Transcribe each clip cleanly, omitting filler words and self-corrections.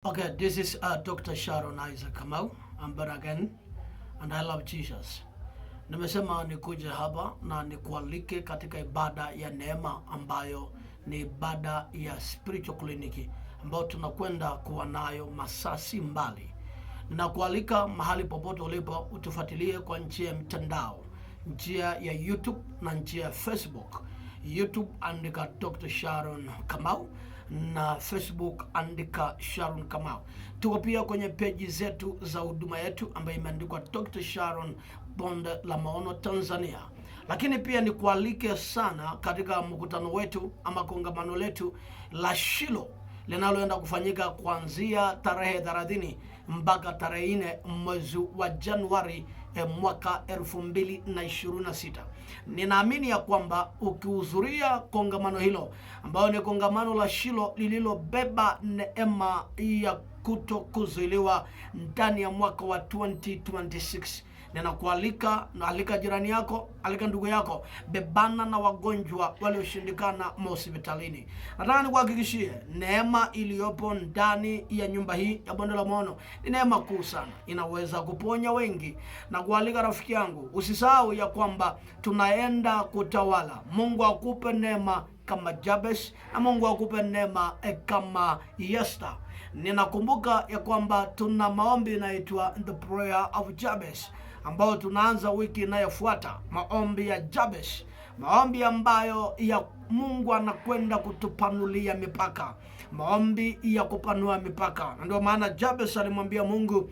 Okay, this is Dr. Sharon Isaac Kamau. I'm born again and I love Jesus. Nimesema nikuje hapa na nikualike katika ibada ya neema ambayo ni ibada ya spiritual clinic ambayo tunakwenda kuwa nayo masaa si mbali. Ninakualika mahali popote ulipo utufuatilie kwa njia ya mtandao, njia ya YouTube na njia ya Facebook. YouTube andika Dr. Sharon Kamau na Facebook andika Sharon Kamau. Tuko pia kwenye peji zetu za huduma yetu ambayo imeandikwa Dr. Sharon Bonde la Maono Tanzania. Lakini pia ni kualike sana katika mkutano wetu ama kongamano letu la Shilo linaloenda kufanyika kuanzia tarehe 30 mpaka tarehe 4 mwezi wa Januari mwaka 2026. Ninaamini ya kwamba ukihudhuria kongamano hilo ambao ni kongamano la Shilo lililobeba neema ya kutokuzuiliwa ndani ya mwaka wa 2026, ninakualika na alika jirani yako, alika ndugu yako, bebana na wagonjwa walioshindikana hospitalini. Nataka nikuhakikishie neema iliyopo ndani ya nyumba hii ya Bonde la Maono ni neema kuu sana, inaweza kuponya wengi. Na kualika rafiki yangu, usisahau ya kwamba tunaenda kutawala. Mungu akupe neema kama Jabez na Mungu akupe neema kama Esther. Ninakumbuka ya kwamba tuna maombi inaitwa the prayer of Jabez ambao tunaanza wiki inayofuata, maombi ya Jabez, maombi ambayo ya Mungu anakwenda kutupanulia mipaka, maombi ya kupanua mipaka. Ndio maana Jabez alimwambia Mungu,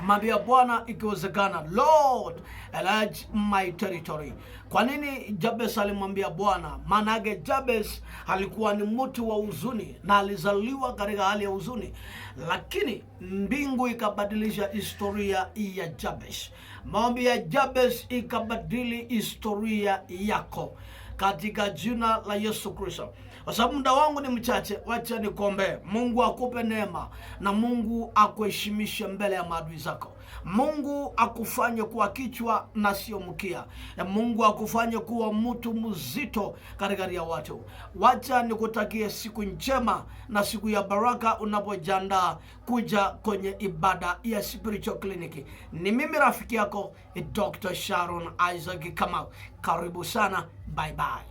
amwambia Bwana, ikiwezekana Lord enlarge my territory. Kwa nini Jabez alimwambia Bwana? Maana Jabez alikuwa ni mtu wa huzuni na alizaliwa katika hali ya huzuni, lakini mbingu ikabadilisha historia ya Jabez. Maombi ya Jabez ikabadili historia yako katika jina la Yesu Kristo. Kwa sababu muda wangu ni mchache, wacha nikuombe. Mungu akupe neema na Mungu akuheshimishe mbele ya maadui zako. Mungu akufanye kuwa kichwa na sio mkia. Mungu akufanye kuwa mtu mzito katikati ya watu. Wacha nikutakie siku njema na siku ya baraka unapojiandaa kuja kwenye ibada ya spiritual clinic. Ni mimi rafiki yako Dr. Sharon Isaac Kamau. Karibu sana. Bye bye.